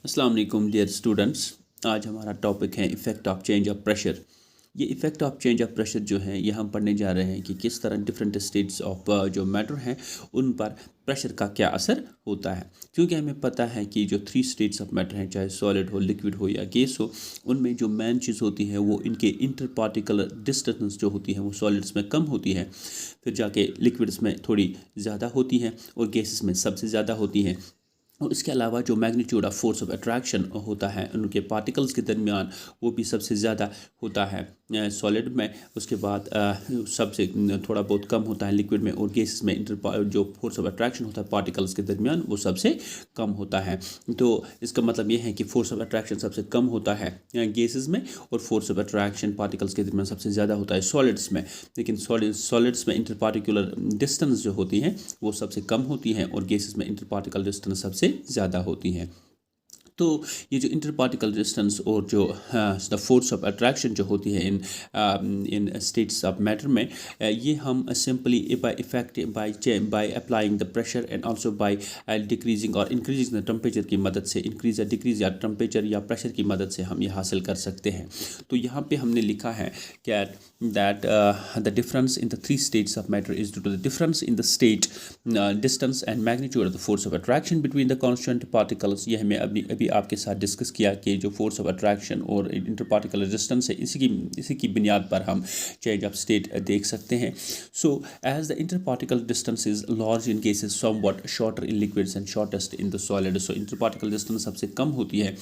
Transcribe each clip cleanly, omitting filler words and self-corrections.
अस्सलाम वालेकुम dear students. आज हमारा टॉपिक है effect of change of pressure. ये effect of change of pressure जो है ये हम पढ़ने जा रहे हैं कि किस तरह डिफरेंट स्टेट्स ऑफ जो मैटर हैं उन पर प्रेशर का क्या असर होता है। क्योंकि हमें पता है कि जो 3 स्टेट्स ऑफ मैटर हैं, चाहे सॉलिड हो, लिक्विड हो या गैस हो, उनमें जो मेन चीज़ होती है वो इनके इंटर पार्टिकुलर डिस्टेंस जो होती है वो सॉलिड्स में कम होती है, फिर जाके लिक्विड्स में थोड़ी ज़्यादा होती है और गैसेस में सबसे ज़्यादा होती है। और इसके अलावा जो magnitude of force of attraction होता है उनके पार्टिकल्स के दरमियान वो भी सबसे ज़्यादा होता है सॉलिड में। उसके बाद सबसे थोड़ा बहुत कम होता है लिक्विड में, और गैसेस में जो फोर्स ऑफ अट्रैक्शन होता है पार्टिकल्स के दरमियान वो सबसे कम होता है। तो इसका मतलब ये है कि फोर्स ऑफ अट्रैक्शन सबसे कम होता है गैसेस में, और फोर्स ऑफ अट्रैक्शन पार्टिकल्स के दरमियान सबसे ज़्यादा होता है सॉलिड्स में। लेकिन सॉलिड्स में इंटर पार्टिकुलर डिस्टेंस जो होती है वो सबसे कम होती है, और गैसेस में इंटर पार्टिकल डिस्टेंस सबसे ज़्यादा होती हैं। तो ये जो इंटर पार्टिकल डिस्टेंस और जो द फोर्स ऑफ अट्रैक्शन जो होती है इन स्टेट्स ऑफ मैटर में, ये हम simply by effect by applying the pressure and also by decreasing और इंक्रीजिंग द टेम्परेचर की मदद से, इंक्रीज या डिक्रीज या टेम्परेचर या प्रेशर की मदद से हम ये हासिल कर सकते हैं। तो यहाँ पे हमने लिखा है कि that the difference in the 3 states of matter is due to the difference in the state, distance and magnitude of the force of attraction between the constant particles। ये हमें अभी आपके साथ डिस्कस किया कि जो फोर्स ऑफ अट्रैक्शन और inter particular distance है इसी की बुनियाद पर हम चेंज ऑफ स्टेट देख सकते हैं। So as the inter particle distance is large in cases somewhat shorter in liquids and shortest in the solid. So inter particle distance सबसे कम होती है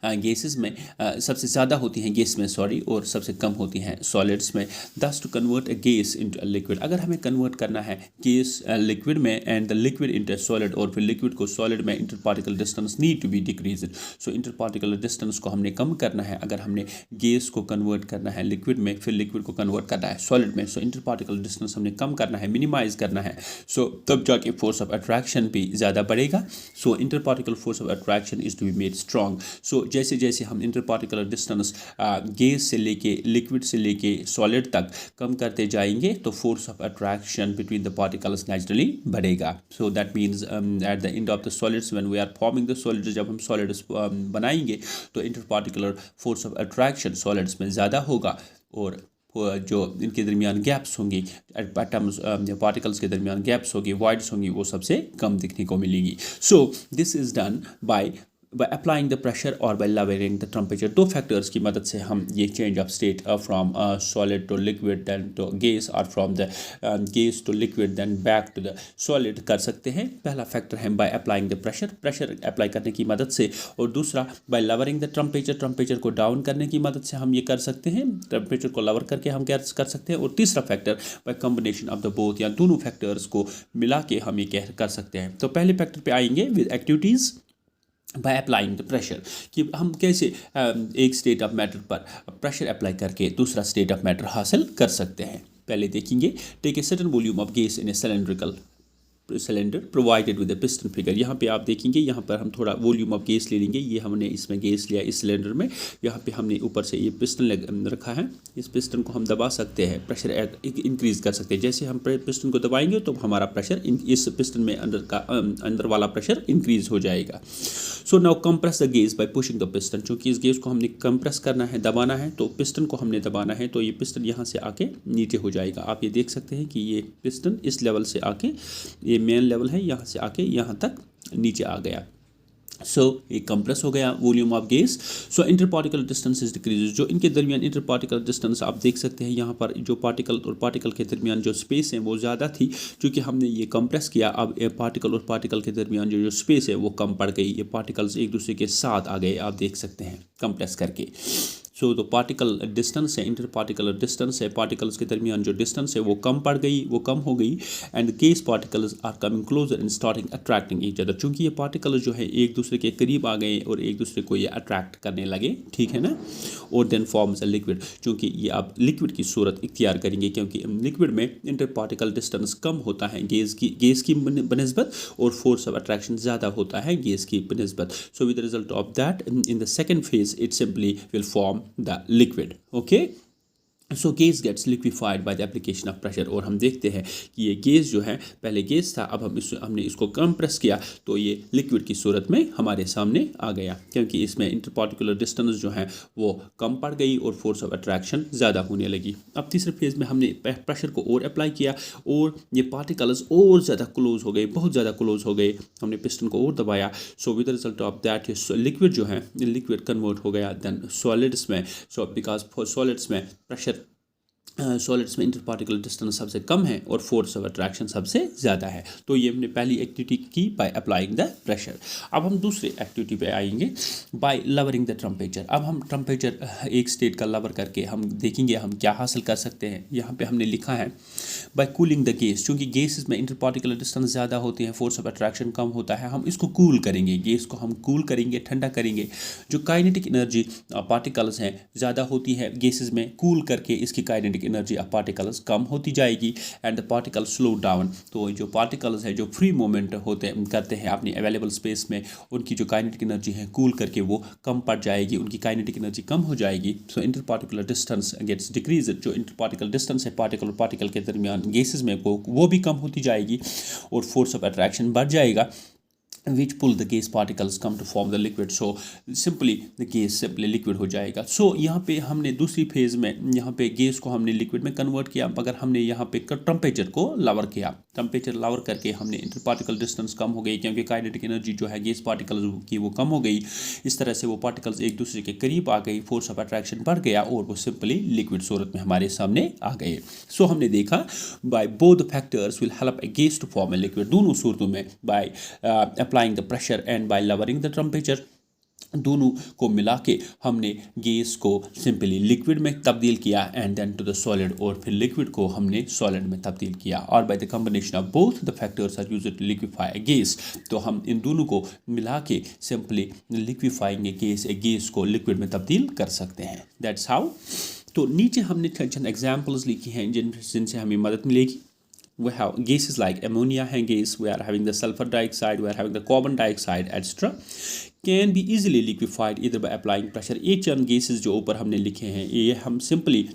गैसेस में, सबसे ज़्यादा होती हैं गैस में और सबसे कम होती हैं सॉलिड्स में। Thus to convert a gas into a liquid, अगर हमें कन्वर्ट करना है गैस लिक्विड में and the liquid into solid, और फिर लिक्विड को सॉलिड में, inter particle distance need to be decrease. So inter particle distance को हमने कम करना है अगर हमने गैस को कन्वर्ट करना है लिक्विड में, फिर लिक्विड को कन्वर्ट करना है सॉलिड में। सो इंटर पार्टिकल डिस्टेंस हमने कम करना है, मिनिमाइज करना है। सो तब जाके फोर्स ऑफ अट्रैक्शन भी ज़्यादा बढ़ेगा। So inter particle force of attraction is to be made strong. So जैसे जैसे हम इंटर पार्टिकुलर डिस्टेंस गैस से लेके लिक्विड से लेके सॉलिड तक कम करते जाएंगे तो force of attraction between the particles naturally बढ़ेगा। So that means at the end of the solids when we are forming the solids, जब हम सॉलिड्स बनाएंगे तो inter particular force of attraction solids में ज़्यादा होगा, और जो इनके दरमियान गैप्स होंगी, एटम्स पार्टिकल्स के दरमियान गैप्स होगी, वॉइड्स होंगी, वो सबसे कम दिखने को मिलेगी। So this is done by applying the pressure और बाय लवेरिंग द टेम्परेचर। दो फैक्टर्स की मदद से हम ये change of state from solid to liquid than to gas, और from the gas to liquid than back to the solid कर सकते हैं। पहला फैक्टर है by applying the pressure apply करने की मदद से, और दूसरा बाय लवरिंग द टेम्परेचर को डाउन करने की मदद से हम ये कर सकते हैं, टेम्परेचर को लवर करके हम क्या कर सकते हैं। और तीसरा factor by combination of the both, या दोनों फैक्टर्स को मिला के हम ये कर सकते हैं। तो पहले फैक्टर पे आएंगे with activities bye applying the pressure, कि हम कैसे एक स्टेट ऑफ मैटर पर प्रेशर अप्लाई करके दूसरा स्टेट ऑफ मैटर हासिल कर सकते हैं। पहले देखेंगे, take a certain volume of gas in a cylinder provided with the piston figure. यहाँ पे आप देखेंगे, यहाँ पर हम थोड़ा वॉल्यूम ऑफ गैस ले लेंगे। ये हमने इसमें गैस लिया इस सिलेंडर में, यहाँ पे हमने ऊपर से ये पिस्टन रखा है। इस पिस्टन को हम दबा सकते हैं, प्रेशर इंक्रीज कर सकते हैं। जैसे हम पिस्टन को दबाएंगे तो हमारा प्रेशर इस पिस्टन में अंदर वाला प्रेशर इंक्रीज हो जाएगा। So now compress the gas bye pushing the piston. चूँकि इस गैस को हमने कंप्रेस करना है, दबाना है, तो पिस्टन को हमने दबाना है, तो ये पिस्टन यहाँ से आके नीचे हो जाएगा। आप ये देख सकते हैं कि ये पिस्टन इस लेवल से आके, ये मेन लेवल है, यहाँ से आके यहाँ तक नीचे आ गया। सो ये कंप्रेस हो गया volume of gas. So inter particle distance is decrease. जो इनके दरमियान इंटर पार्टिकल डिस्टेंस आप देख सकते हैं, यहाँ पर जो पार्टिकल और पार्टिकल के दरमियान जो स्पेस है वो ज़्यादा थी, क्योंकि हमने ये कंप्रेस किया। अब पार्टिकल और पार्टिकल के दरमियान जो स्पेस है वो कम पड़ गई, ये पार्टिकल्स एक दूसरे के साथ आ गए, आप देख सकते हैं कंप्रेस करके। सो तो पार्टिकल डिस्टेंस है, इंटर पार्टिकुलर डिस्टेंस है, पार्टिकल्स के दरमियान जो डिस्टेंस है वो कम हो गई, and gas particles are coming closer and starting attracting each other. चूँकि ये पार्टिकल्स जो है एक दूसरे के करीब आ गए और एक दूसरे को ये अट्रैक्ट करने लगे, ठीक है ना। और देन फॉर्म्स अ लिक्विड, चूँकि ये आप लिक्विड की सूरत इख्तियार करेंगे, क्योंकि लिक्विड में इंटर पार्टिकल डिस्टेंस कम होता है गैस की बनस्बत, और फोर्स ऑफ अट्रैक्शन ज़्यादा होता है गैस की बनस्बत। So with the result of that in the second phase it simply will form the liquid. Okay, so gas gets liquefied by the application of pressure. और हम देखते हैं कि ये गैस जो है, पहले गैस था, अब हमने इसको कंप्रेस किया तो ये लिक्विड की सूरत में हमारे सामने आ गया, क्योंकि इसमें इंटरपार्टिकुलर डिस्टेंस जो है वो कम पड़ गई और फोर्स ऑफ अट्रैक्शन ज़्यादा होने लगी। अब तीसरे फेज़ में हमने प्रेशर को और अप्लाई किया और ये पार्टिकल्स और ज़्यादा क्लोज हो गए, बहुत ज़्यादा क्लोज हो गए। हमने पिस्टन को और दबाया, सो with the result of that ये लिक्विड जो है, लिक्विड कन्वर्ट हो गया देन सॉलिड्स में। सो बिकॉज सॉलिड्स में प्रेशर, सॉलिड्स में इंटरपार्टिकुलर डिस्टेंस सबसे कम है और फोर्स ऑफ अट्रैक्शन सबसे ज़्यादा है। तो ये हमने पहली एक्टिविटी की बाय अप्लाइंग द प्रेशर। अब हम दूसरी एक्टिविटी पे आएंगे, बाय लवरिंग द टेम्परेचर। अब हम टेम्परेचर एक स्टेट का लवर करके हम देखेंगे हम क्या हासिल कर सकते हैं। यहाँ पे हमने लिखा है बाय कूलिंग द गैस, चूँकि गैसेस में इंटरपार्टिकुलर डिस्टेंस ज़्यादा होते हैं, फोर्स ऑफ अट्रैक्शन कम होता है, हम इसको कूल करेंगे, गैस को हम कूल करेंगे, ठंडा करेंगे। जो काइनेटिक एनर्जी पार्टिकल्स हैं ज़्यादा होती है गैसेस में, कूल करके इसकी काइनेटिक एनर्जी ऑफ पार्टिकल्स कम होती जाएगी and the particle slow down. तो जो पार्टिकल्स है जो फ्री मूवमेंट करते हैं अपनी अवेलेबल स्पेस में, उनकी जो काइनेटिक एनर्जी है कूल करके वो कम पड़ जाएगी, उनकी काइनेटिक एनर्जी कम हो जाएगी। So inter particular distance gets decrease. जो इंटर पार्टिकल डिस्टेंस है पार्टिकल और पार्टिकल के दरमियान गैसेस में वो भी कम होती जाएगी और फोर्स ऑफ अट्रैक्शन बढ़ जाएगा, which pull the gas particles come to form the liquid. So simply the gas simply liquid हो जाएगा। So यहाँ पे हमने दूसरी फेज़ में यहाँ पे गैस को हमने लिक्विड में कन्वर्ट किया, मगर हमने यहाँ पे टेम्परेचर को लवर किया। टेम्परेचर लवर करके हमने इंटर पार्टिकल डिस्टेंस कम हो गई, क्योंकि काइनेटिक एनर्जी जो है गैस पार्टिकल्स की वो कम हो गई। इस तरह से वो पार्टिकल्स एक दूसरे के करीब आ गई, फोर्स ऑफ अट्रैक्शन बढ़ गया और वो सिंपली लिक्विड सूरत में हमारे सामने आ गए। सो हमने देखा by both factors will help a gas to form a liquid. दोनों सूरतों में by applying the pressure and by lowering the temperature, दोनों को मिला के हमने गैस को सिंपली लिक्विड में तब्दील किया and then to the solid, और फिर लिक्विड को हमने सॉलिड में तब्दील किया। और by the combination of both the factors are used to liquefy a gas. तो हम इन दोनों को मिला के सिंपली लिक्विफाइंग गैस को लिक्विड में तब्दील कर सकते हैं। That's how. तो नीचे हमने चंद एग्जाम्पल्स लिखी हैं जिनसे हमें मदद मिलेगी। We have gases like ammonia and gas, we are having the sulfur dioxide, we are having the carbon dioxide, etc. can be easily liquefied either by applying pressure। ये चंद gases जो ऊपर हमने लिखे हैं, ये हम सिंपली,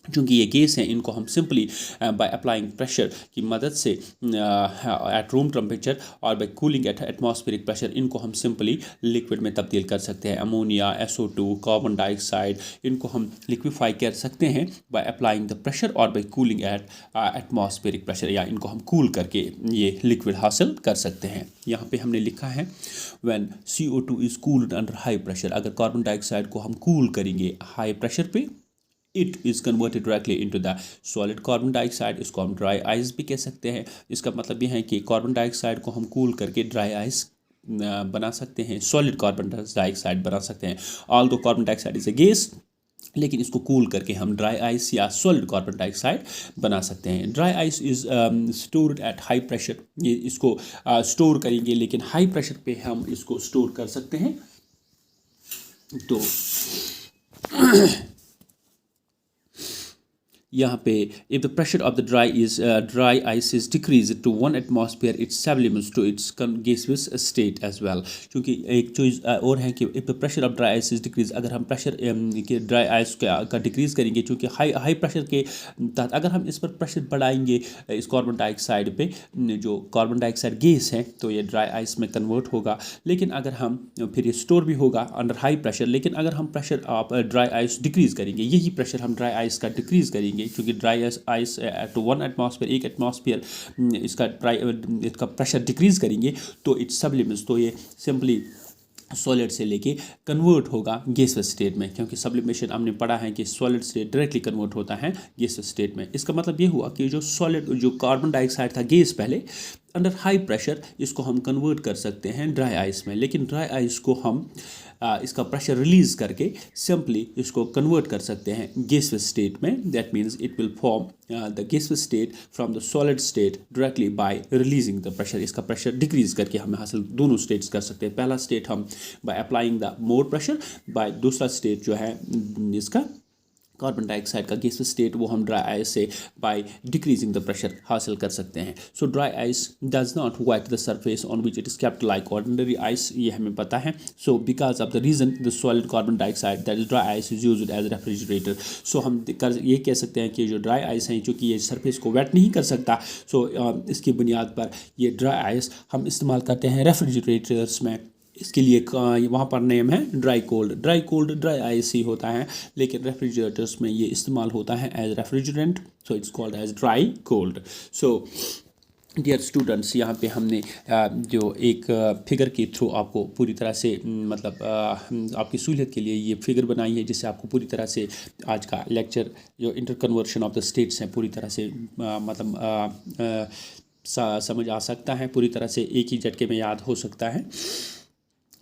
चूँकि ये गैस हैं, इनको हम सिंपली बाय अप्लाइंग प्रेशर की मदद से एट रूम टेम्परेचर और by cooling at atmospheric pressure, इनको हम सिंपली लिक्विड में तब्दील कर सकते हैं। अमोनिया, SO2, कार्बन डाइऑक्साइड, इनको हम लिक्विफाई कर सकते हैं बाय अप्लाइंग द प्रेशर और by cooling at atmospheric pressure, या इनको हम कूल करके ये लिक्विड हासिल कर सकते हैं। यहाँ पे हमने लिखा है when CO2 is cooled under high pressure. अगर कार्बन डाइऑक्साइड को हम कूल करेंगे हाई प्रेशर पे, it is converted directly into the solid carbon dioxide. इसको हम ड्राई आइस भी कह सकते हैं। इसका मतलब यह है कि कार्बन डाइऑक्साइड को हम कूल करके ड्राई आइस बना सकते हैं, सॉलिड कार्बन डाइऑक्साइड बना सकते हैं। Although carbon dioxide is a gas, लेकिन इसको कूल करके हम ड्राई आइस या सॉलिड कार्बन डाइऑक्साइड बना सकते हैं। Dry ice is stored at high pressure. ये इसको स्टोर करेंगे, लेकिन हाई प्रेशर पे हम इसको स्टोर कर सकते हैं। तो यहाँ पे if the pressure of the dry ice is decrease to 1 atmosphere its sublimes to its gaseous state as well. क्योंकि एक चीज़ और है कि if the pressure of dry ice is decrease, अगर हम प्रेशर के ड्राई आइस का डिक्रीज़ करेंगे, चूँकि हाई प्रेशर के तहत अगर हम इस पर प्रेशर बढ़ाएंगे इस कार्बन डाइऑक्साइड पे, जो कार्बन डाइऑक्साइड गैस है, तो ये ड्राई आइस में कन्वर्ट होगा। लेकिन अगर हम फिर ये स्टोर भी होगा अंडर हाई प्रेशर, लेकिन अगर हम pressure of dry ice decrease करेंगे, यही प्रेशर हम ड्राई आइस का डिक्रीज़ करेंगे, क्योंकि dry ice to 1 atmosphere, 1 atmosphere इसका प्रेशर डिक्रीज़ करेंगे तो इट्स सब्लिम्स, तो ये सिंपली सॉलिड से लेके कन्वर्ट होगा गैसियस स्टेट में, क्योंकि सब्लिमेशन हमने पढ़ा है कि सॉलिड से डायरेक्टली कन्वर्ट होता है गैसियस स्टेट में। इसका मतलब ये हुआ कि जो कार्बन डाइऑक्साइड था गैस पहले, अंडर हाई प्रेशर इसको हम कन्वर्ट कर सकते हैं ड्राई आइस में, लेकिन ड्राई आइस को हम इसका प्रेशर रिलीज़ करके सिंपली इसको कन्वर्ट कर सकते हैं गैसियस स्टेट में। That means it will form the gaseous state from the solid state directly by releasing the pressure. इसका प्रेशर डिक्रीज़ करके हमें हासिल दोनों स्टेट्स कर सकते हैं। पहला स्टेट हम by applying the more pressure, by दूसरा स्टेट जो है इसका कार्बन डाइऑक्साइड का गैस स्टेट वो हम ड्राई आइस से बाय डिक्रीजिंग द प्रेशर हासिल कर सकते हैं. So dry ice does not wet the surface on which it is kept like ordinary ice, ये हमें पता है. So because of the reason the solid carbon dioxide that is dry ice is used as refrigerator. सो हम ये कह सकते हैं कि जो ड्राई आइस है चूँकि ये सरफेस को वेट नहीं कर सकता, सो इसकी बुनियाद पर ये ड्राई आइस हम इस्तेमाल करते हैं रेफ्रिजरेटर्स में. इसके लिए वहाँ पर नेम है ड्राई कोल्ड. ड्राई आइस ही होता है, लेकिन रेफ्रिजरेटर्स में ये इस्तेमाल होता है as refrigerant. So it's called as dry cold. So dear students, यहाँ पे हमने जो एक फिगर के थ्रू आपको पूरी तरह से मतलब आपकी सहूलियत के लिए ये फिगर बनाई है, जिससे आपको पूरी तरह से आज का लेक्चर जो inter conversion of the states हैं पूरी तरह से मतलब समझ आ सकता है, पूरी तरह से एक ही झटके में याद हो सकता है.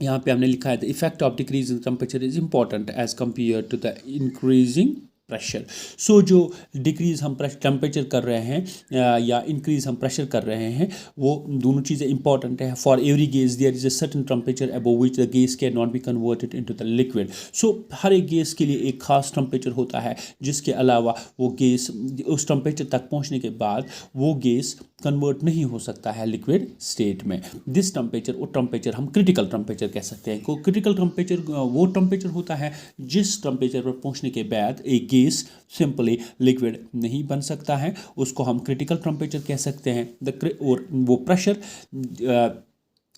यहाँ पे हमने लिखा है the effect of decreasing temperature is important as compare to the increasing pressure. So जो डिक्रीज़ हम टेम्परेचर कर रहे हैं या इंक्रीज़ हम प्रेशर कर रहे हैं, वो दोनों चीज़ें इंपॉर्टेंट है. For every gas there is a certain temperature above which the gas can not be converted into the liquid. So हर एक गैस के लिए एक खास टेम्परेचर होता है, जिसके अलावा वो गैस उस टेम्परेचर तक पहुँचने के बाद वो गैस कन्वर्ट नहीं हो सकता है लिक्विड स्टेट में. दिस टेम्परेचर वो टेम्परेचर हम क्रिटिकल टेम्परेचर कह सकते हैं. को क्रिटिकल टेम्परेचर वो टेम्परेचर होता है जिस टेम्परेचर पर पहुंचने के बाद एक गैस सिंपली लिक्विड नहीं बन सकता है, उसको हम क्रिटिकल टेम्परेचर कह सकते हैं. और वो प्रेशर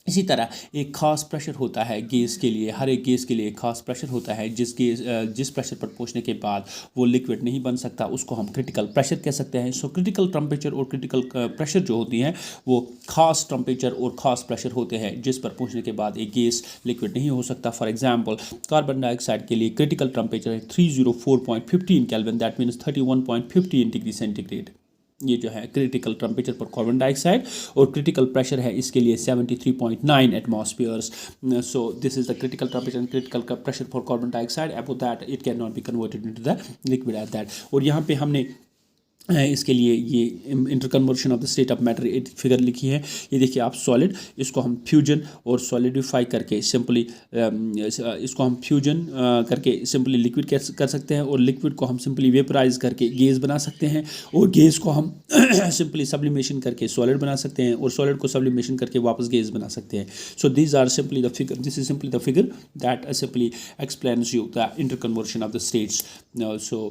इसी तरह एक ख़ास प्रेशर होता है गैस के लिए. हर एक गैस के लिए एक ख़ास प्रेशर होता है जिस प्रेशर पर पहुंचने के बाद वो लिक्विड नहीं बन सकता, उसको हम क्रिटिकल प्रेशर कह सकते हैं. सो क्रिटिकल टेम्परेचर और क्रिटिकल प्रेशर जो होती हैं वो ख़ास टेम्परेचर और ख़ास प्रेशर होते हैं जिस पर पहुंचने के बाद एक गैस लिक्विड नहीं हो सकता. फॉर एग्जाम्पल, कार्बन डाइऑक्साइड के लिए क्रिटिकल टेम्परेचर है 304.15 kelvin, that means 31.15 degree centigrade. ये जो है क्रिटिकल टेम्परेचर पर कार्बन डाइऑक्साइड, और क्रिटिकल प्रेशर है इसके लिए 73.9 एटमॉस्फेयर्स. So this is the critical temperature and critical pressure for carbon dioxide. Above that it can not be converted into the liquid at that. और यहाँ पे हमने इसके लिए ये inter conversion of the state of matter एक figure लिखी है. ये देखिए आप, सॉलिड इसको हम फ्यूजन और सॉलिडिफाई करके सिंपली इसको हम फ्यूजन करके सिंपली लिक्विड कर सकते हैं, और लिक्विड को हम सिंपली वेपराइज करके गैस बना सकते हैं, और गैस को हम सिंपली सब्लिमेशन करके सॉलिड बना सकते हैं, और सॉलिड को सब्लिमेशन करके वापस गैस बना सकते हैं. So this are simply the figure, this is simply the figure that simply explains you the interconversion of the states. So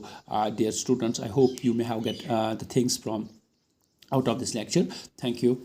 dear students, I hope you may have get the things from out of this lecture. Thank you.